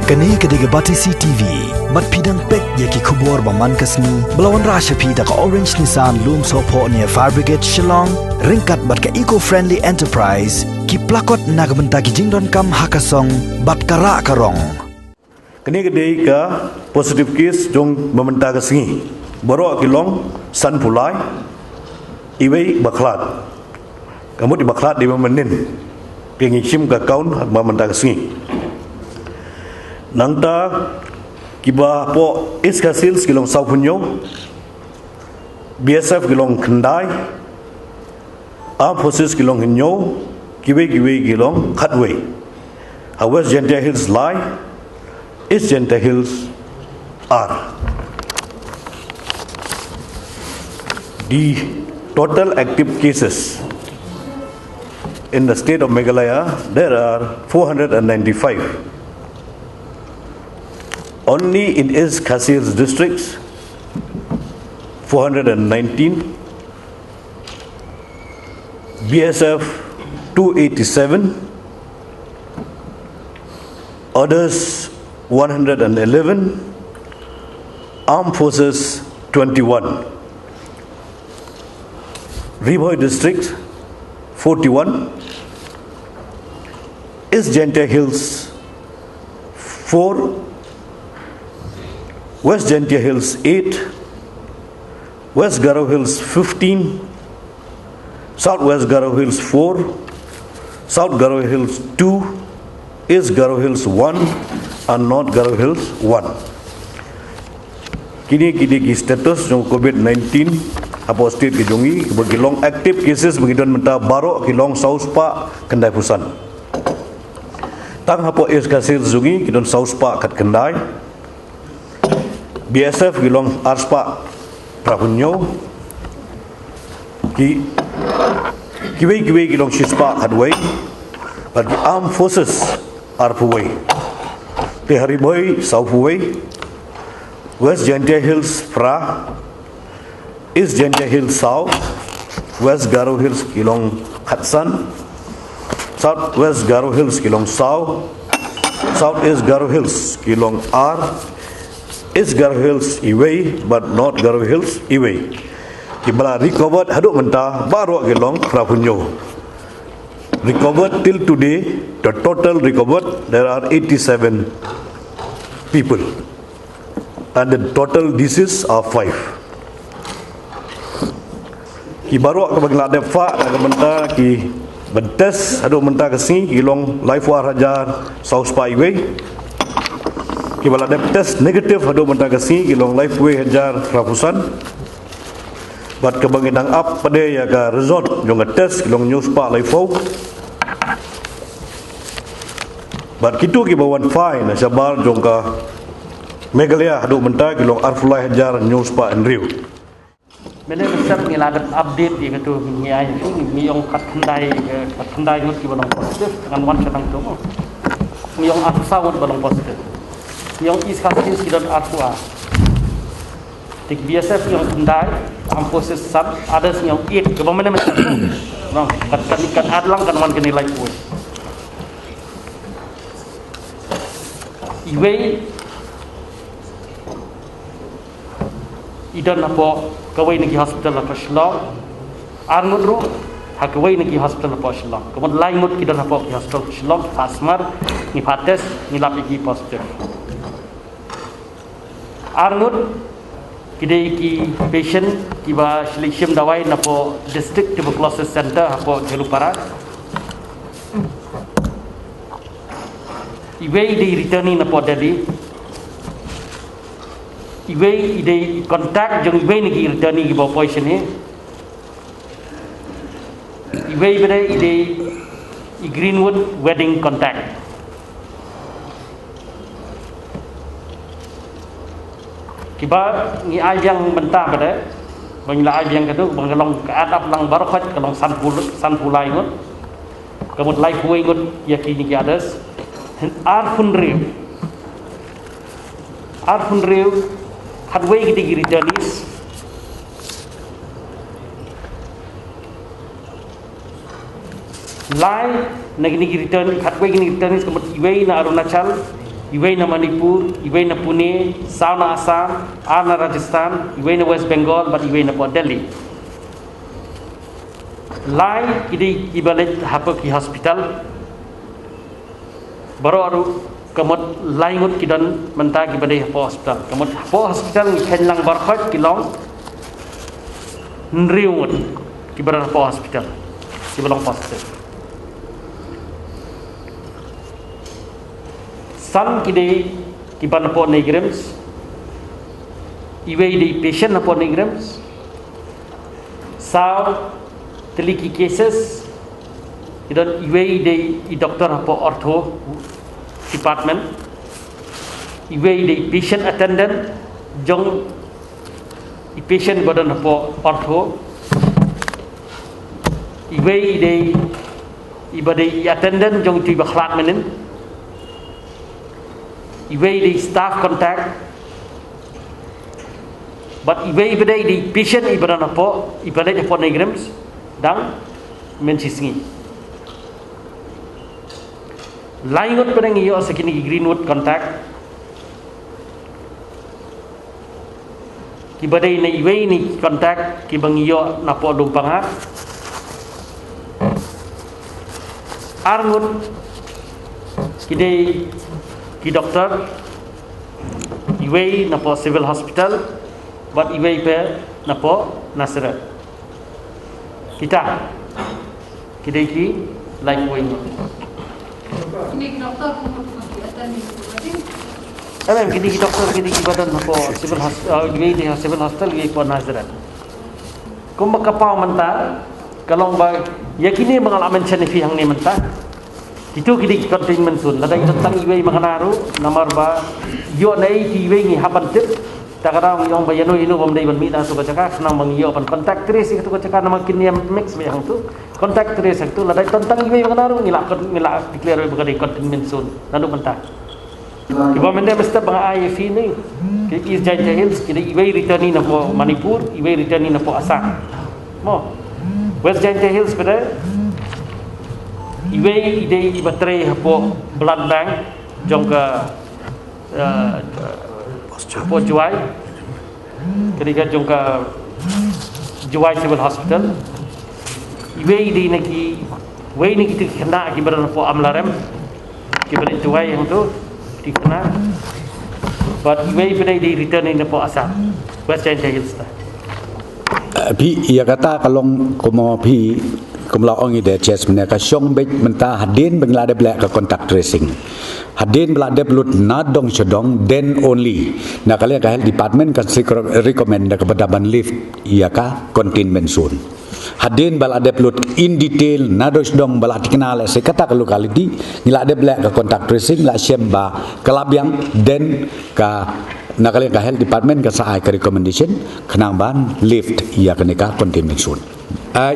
Kani kediga Batisi TV, mat pidang pek yaki kubur baman kasni, belawan rasha pida ka Orange Nissan Loom Sopo near Fire Brigade Shillong, ringkat bat ka eco-friendly enterprise, ki plakot nagamenta ki jingdon kam hakasong, bat kara karong. Kani kediga positive case jong mementa kasni, baru akilong san pulai, iwei baklat. Kamu di baklat di memenin, pengishim ka kaun mementa kasni. Nangta kiba po iskasil kilong saupunyo BSF kilong kendai Armed Forces kilong hinyo kiwe kilong Khatway. West Gentia Hills lie, East Gentia Hills are. The total active cases in the state of Meghalaya, there are 495. Only in East Khasi's districts, 419, BSF 287, others 111, Armed Forces 21, Ribhoi district 41, East Gentia Hills 4, West Gentia Hills 8, West Garo Hills 15, Southwest Garo Hills 4, South Garo Hills 2, East Garo Hills 1, and North Garo Hills 1. Kini ki status ng COVID-19 apo state kijongi bagilong active cases bagidon menta baro kilong sauspa Kendai Pusan. Tang hapo East Khasi zungi kidon sauspa kat Kendai. BSF gilong arspa prahunyo kiwe gilong shispa Khatway, but the Armed Forces are Puway. The Hariboi South Puway, West Gentia Hills Pra, East Gentia Hills South, West Garo Hills gilong Khatsan, Southwest Garo Hills gilong South, Southeast Garo Hills gilong R, East Garo Hills Iway, but not Garo Hills Iway. Kibala recovered haduk menta baru gelong Prapunyo. Recovered till today, the total recovered there are 87 people, and the total diseases are 5. Kibaru kabagla defa menta ki bentes haduk menta kesini gelong Life War Hajar South Spa Iway. Kibala test negatif hado mentagasi kilong Lifeway Hajar Rapusan. Bat kebanginang up pada ya ka resort jong test kilong News Park Lifeo. Bat kitu kibawan fine sabar jong ka Meghalaya hado mentag kilong Arfulai Hajar News Park and Rio. Mene besar ngiladat update di ketu ngiai ngiyong kat kendai ngut ki balong positif dengan wan sedang tu. Ngiyong afsawut balong positif. Yang East Khasi sidon Artua, tik BSF yang Kendai, Armed Forces Sub, ada yang 8, kebamanan macam tu, no, kan adlang kan wan kini like pun. Iway, idon apa kawai negeri hospital apa Shillong, Arngut ru, hakawai negeri hospital apa Shillong, kemudian lain mut idon apa hospital Shillong, Asmar, ni pates, ni lapiki positif. Arngut kidai ki patient kiba selection dawai napo district tuberculosis center hapo Jalupara. Iwei di returning napo Delhi. Iwei di contact jong iwei ni returning kiba patient ni. Iwei beda i Greenwood wedding contact. Kiba ngi ai yang mentah pada bangla ai yang katu bangalong kaadap lang barokat kalong san pulai ngut kamut lai puai ngut yakini ki others arfun rew Khatway ki digi returnees lai nagini return Khatway gini returnees kamut iway na Arunachal iway na Manipur, iway na Pune, Sao na Assam, A na Rajasthan, iway na West Bengal, but iway na po Delhi. Lai kidi ibalit hapa ki hospital, baru kamut laingut kidan menta ki badai hapa hospital. Kamut hapa hospital ni kenlang barkhot kilong nriungut ki badai hapa hospital. Ki balong hospital. San kidi ki ban hapa negrims, iwe di patient hapa negrims, sao teliki cases idan iwe di doktor hapa ortho department, iwe di patient attendant jong i patient badan hapa ortho, iwe di ibadai attendant jong tu bakhlak menen, iwe di staff contact, but iwe ibadai di patient ibadan hapa ibadai hapa negrims dang mencisngi laingot pedang iyo sakini greenwood contact kibadai na iwe ni contact kibang iyo napo dumpangat arngut kidai ki doktor iwe napo civil hospital but iwe pe napo Nasrat kita ki like wing Ini doktor akan kini doktor kini badan apa civil hospital di civil hospital di Puan Nazrat kum kapau mentah kalau bag yakini pengalaman cenefi yang ni mentah itu kini containment zone ada tentang iwe manganaru nomor ba yo nai ti iwe ni haban tip takara yang bayano inu bom dai ban mi da su bacaka senang mangiyo pan contact trace itu bacaka nama kini mix me yang tu contact trace itu ladai tentang iwe manganaru nila declare bagadi containment zone lalu mentah iba mende mesti bang IF ni ke East Giant Hills kini iwe returni na po Manipur iwe returni na po Assam mo West Giant Hills pada iwe ide ibatre po blood bank jongka po Juai ketika jongka Juai Civil Hospital iwe ide naki we ni kita kena akibat po Amlarem kibalit Juai yang tu dikena but iwe pada di return in po Assam West Giant Hills Pi ia kata kalong komo pi kumla ongi de chess mene ka syong bet menta hadin bengla de black ka contact tracing hadin bla de lut nadong sedong then only na kali ka health department kan recommend ka badaban lift ia ka containment zone hadin bala de lut in detail nados dong bala dikenal se kata kalau kali di ngila de black ka contact tracing la syemba kalabyang then ka nakali ka health department ka sa ka recommendation kenang ban lift ia kenika containment zone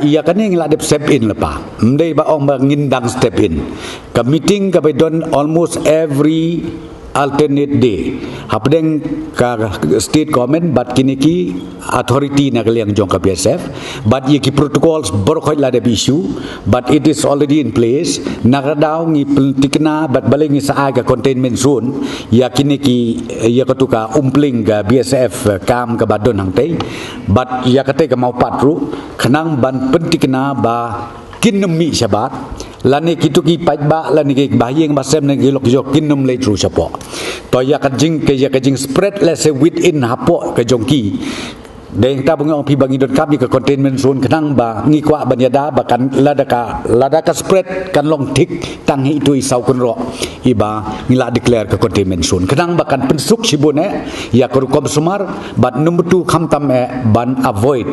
ia kani ngila de step in lepa mdei ba ong ngindang step in ka meeting ka don almost every alternate day hapdeng ka state government but kiniki authority na kaliang jong ka BSF but yeki protocols borkhoi la de issue but it is already in place nakadaw ngi tikna but baling sa aga containment zone ya kiniki ya katuka umpling ga BSF kam ka badon hangtei but ya kate ka mau patru khanang ban pentikna ba kinmi sabat lani kitu ki pajba lani ki bahyeng basem ne gilok jok kinum le tru sapo to ya kajing ke ya kajing spread let's say within hapo ke jongki deng ta bang pi bangi dot kami ke containment zone kenang ba ngi kwa banyada bakan ladaka spread kan long tik tang itu isau kunro iba ngila declare ke containment zone kenang bakan pensuk sibune ya korukom sumar but number 2 khamtam ban avoid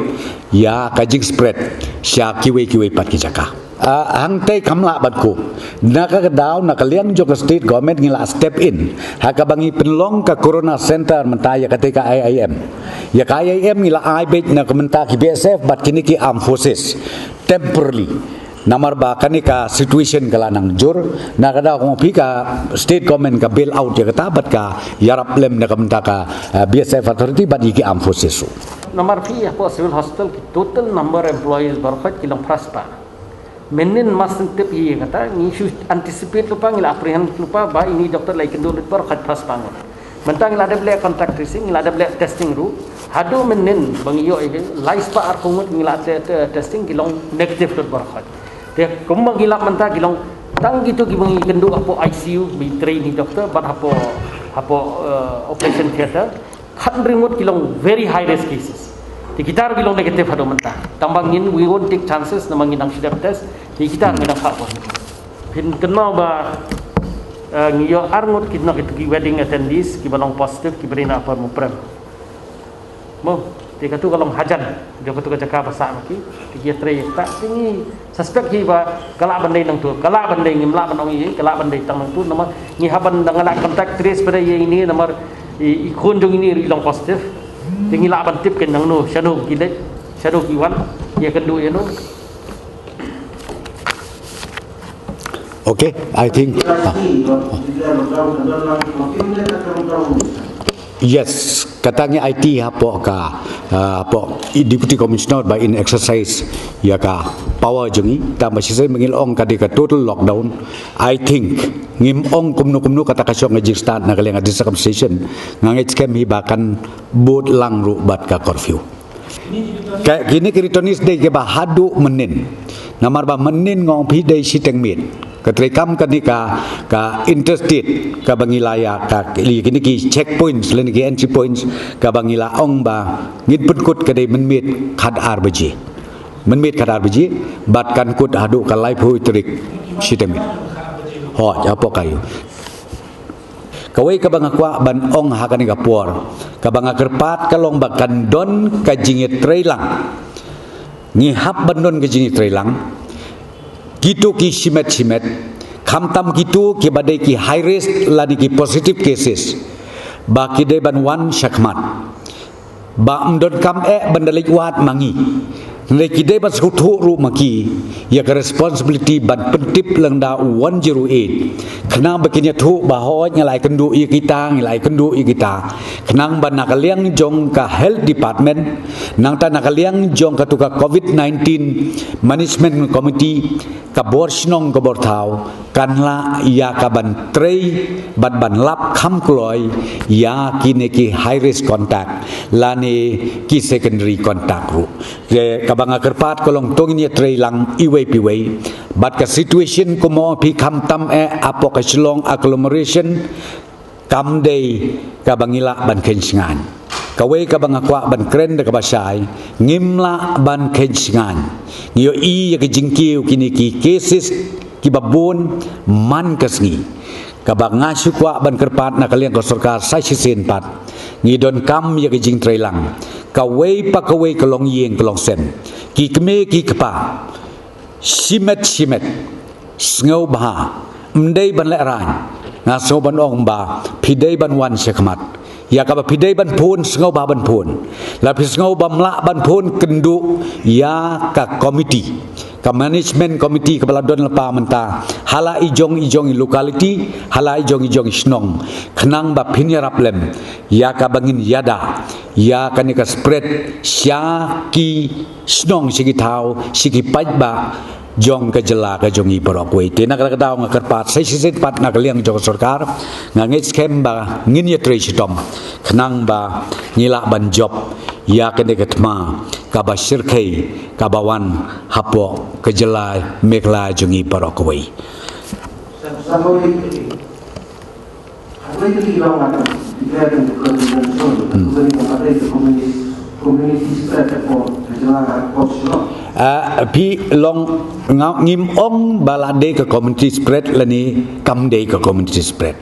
ya kajing spread sya kiwe pat ki jaka hang tei kamla batku naka daw nakaliang jok state government ngila step in hakabangi penlong ka corona center mentaya ketika IIM ya ka IIM ngila aibet na komenta ki BSF but kini ki armed forces temporarily namar ba kanika situation kala nang jur nakada ko pika state government ka bail out ya kata bat ka yarap lem na komenta ka BSF authority but ki armed forces nomor pi po civil hospital ki total number employees barkhat kilang praspa menin mas tip iya kata ni anticipate lupa ngila apprehend lupa bah ini doktor lagi kendul lupa kat pas bangun mentang ngila ada black contact tracing ngila ada black testing ru hadu menin bang iyo ini live pa arkungut ngila testing gilong negative lupa kat dia kumbang ngila mentang gilong tang gitu gibang kendul apo ICU bi train ni doktor but apo operation theater kat remote gilong very high risk cases di kita harus bilang negatif hado mentah. Tambangin we won't take chances namangin ang sidap test. Di kita ngina pa positif. Pin kenal ba ngiyo arngot kita ki wedding attendees ki balong positif ki berina apa mo prem. Mo di katu kalong hajan dia katu ka jaka basa maki di tre tak tingi suspek ki ba kala bandai nang tu kala bandai ngimla banong yi kala bandai tang nang tu nama ngi haban dangala contact trace pada ye ini nomor ikon jong ini ilang positif. Tinggi lah bantip kan nang no shadow kilet shadow kiwan ya kendu ya no. Okay, I think yes, katanya IT hapo ka hapo Deputy Commissioner by in exercise ya ka power jungi tambah sisa mengilong kadika total lockdown. I think ngimong kumno kata kasyong ngejistat na kaling adisa conversation ngangit scam hibakan bot lang ru bat ka curfew. Kayak gini kiritonis day ke bahadu menin. Namar ba menin ngong pi day siteng mit. Ketrekam kadika ka interstate ka bangilaya ka kini ki checkpoints len ki entry points ka bangila ong ba ngit put ka day menmit kad arbiji. Menmit kad arbiji bat kan kut hadu ka live hoitrik siteng mit. Ho apa kayu kawai ka banga kwa ban ong hakani ka puar ka banga kerpat kalong bakan don ka jingit trailang ngihap bandon ka jingit trailang gitu ki simet kamtam gitu ki badai ki high risk lani ki positive cases ba ki de ban wan syakmat ba mdon kam bandalik wat mangi Nilai kidai ban sekutu ru maki ya ke responsibility ban pentip lengda 108 kenang begini tu bahawa nyalai kendu ia kita nyalai kendu ia kita kenang ban nakaliang jong ka health department nang ta nakaliang jong ka tuka COVID-19 management committee ka bor snong ka bor thau kanla ya ka ban trei ban lap kham kloi ya kine ki high risk contact lani ki secondary contact ru banga kerpat kolong tongin ya trailang iway piway bat ka situation ko mo pi kamtam apo ka silong agglomeration kam day ka bangila ban kensingan kaway ka banga kwa ban kren da ka basay ngimla ban kensingan ngiyo ya ka jingkiw kini ki cases ki babon man kasngi kabanga sukwa ban kerpat na kalian ko sarkar sai sisin pat ngidon kam ya ka jing trailang kawai pa kawai kalong yeng kalong sen ki keme ki kapa simet ngau bah mdai ban le ran na so ban ong ba pidai ban wan sekmat ya ka pidai ban pun ngau ba ban pun lapis ngau ba mla ban pun kendu ya ka komiti ka management committee kepala don lepa menta hala ijong locality hala ijong snong kenang ba pinyarap lem ya ka bangin yada ya kanika spread sya ki snong sigi tau sigi pajba jong ka jela ka jongi borokwe tina ka daw nga kerpat sai sisit pat na kaliang jong sarkar ngangit scam ba ngin ya tre sitom kenang ba ngila ban job ya kanika tma ka ba sirkai ka bawan hapo ka jela mekla jongi borokwe pi long ngim ong balade ke community spread lani kam day ke community spread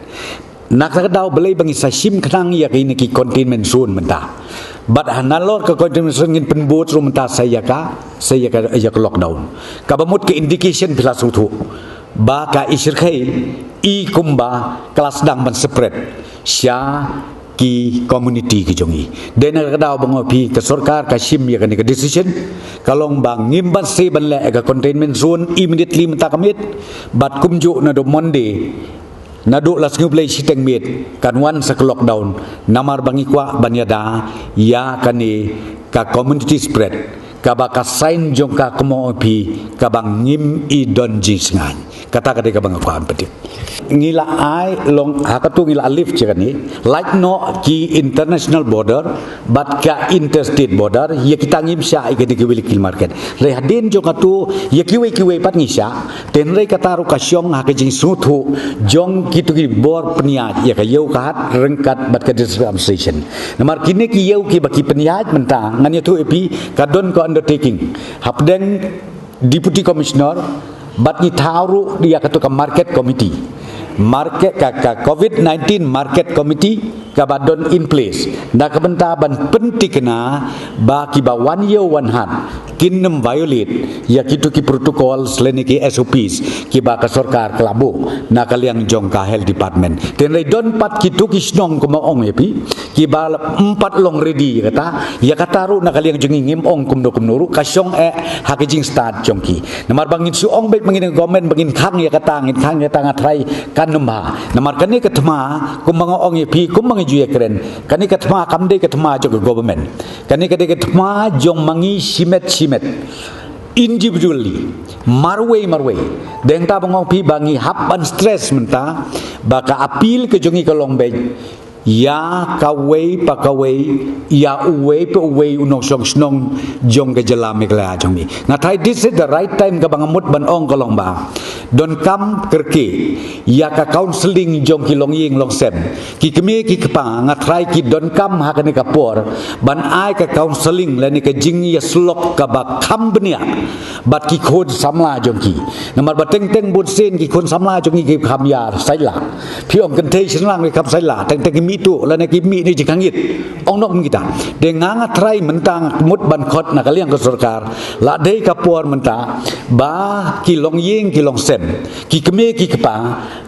nak daw belai bangi sasim kenang ya kini ki containment zone menta but hanalor ke containment zone ngin penbut rum menta saya ka ya lockdown ka bamut ke indication bila sutu ba ka isirkai i kumba kelas dang ban spread sya ki community ki jongi dena ka daw bango pi ke sarkar ka sim ya kani ka decision kalong bang ngimban se ban le ka containment zone immediately menta kamit bat kumju na do monde na do las ngublay siteng mit kan wan sa lockdown namar bangi kwa banyada ya kani ka community spread kabaka sign jong ka kumo pi kabang ngim I don jing sengan kata kade kabang ko ampetik ngila ai long hakatu ngila alif ni like no ki international border but ka interstate border ya kita ngim sya ikedi kiwil market le hadin jong katu ya kiwe pat ngisya ten re kata ru kasyong ha ke jing suthu jong kitu ki bor peniat ya ka yau kahat rengkat bat ka discrimination namar kini ki yau ki baki peniat mentang ngan tu epi kadon ko undertaking hapdeng deputy commissioner bat ni tauru dia katu ka market committee market ka COVID-19 market committee kabadon in place na kabenta ban pentikna ba ki ba 1 year 1 hat kinnem violate ya kitu ki protocol seleni ki SOPs ki ba ka sarkar kelabo na kaliang jong ka health department ten don pat kitu ki snong ko maong epi ki ba 4 long ready kata ya kata ru na kaliang jong ngim ong kumno kumnuru kasyong hakijing start jongki namar bangin su ong bet mangin government bangin khang ya kata ngin khang ya tanga trai kanumba namar kani ketma kumang ong epi kumang juye keren kani ketma kamde ketma jog government kani kade ketma jong mangi simet individually marway deng ta bangong pi bangi hap ban stress menta baka apil ke jongi kalong be ya kawei ya uwei pe uwei unong snong jong ke jelam ikla jongi ngatai this is the right time ka bangamut ban ong kalong ba don kam kerke ya ka counseling jong ki long ying long sem ki keme ki kapa ngatrai ki don kam ha kane ka por ban ai ka counseling lani ka jing ya slok ka ba kham bnia bat ki khod samla jong ki namar bateng bun sen ki khon samla jong ki kham ya sai la phi ong kan thei sinlang ni kham sai la teng tu la ne ki mi ni jikangit ong nok kita dengan ngatrai mentang mut ban khot na kaliang ke sarkar la dei ka por menta ba ki long ying ki long sem ki keme ki kapa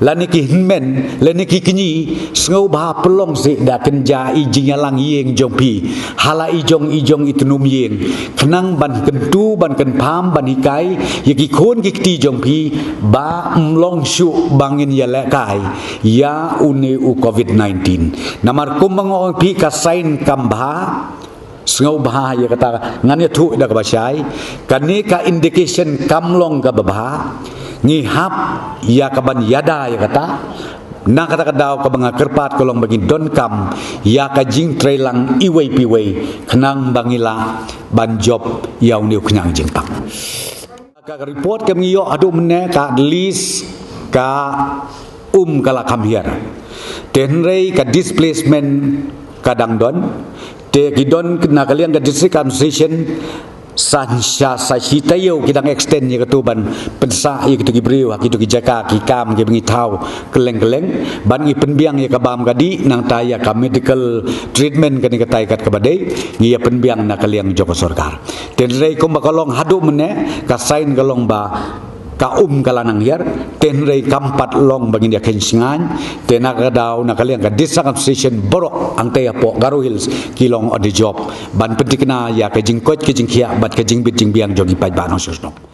la ne ki hinmen la ne ki kini sngau ba pelong si da kenja I jingalang ying jong pi hala ijong itunum ying kenang ban kentu ban ken pam ban hikai ye ki khon ki ti jong pi ba mlong shu bangin ya le kai ya uni u COVID-19 namar kumang pi ka sign kambha sngau bahaya kata ngane thu da ka basai kani ka indication kamlong ka babha ngihap ya kaban yada ya kata na kata kadaw ka mga kerpat kolong bagi don kam ya ka jing trailang iway piway kenang bangila ban job yaw niu kenang jingpang ka report kami yo adu mene ka list ka kala kamhiar tenrei ka displacement kadang don te gidon na kalian ka district administration sansya sahitayo kidang extend ye katuban pensa ye kitu gibriu kitu gijaka kikam ge bengi tau keleng-keleng ban ngi penbiang ye kabam kadi nang taya ka medical treatment kani katai kat kabadai ngi ye penbiang na kaliang joko sarkar tenrei ko bakalong hadu mene ka sign kalong ba ka kalanang hier tenrei kampat long bagi dia kensingan tenak daw na kaliang ka disaccession borok ang taya po Garo Hills kilong on the job ban pentikna ya ka jingkot ka jingkia bat ka jingbit jingbiang jogi paj banong susno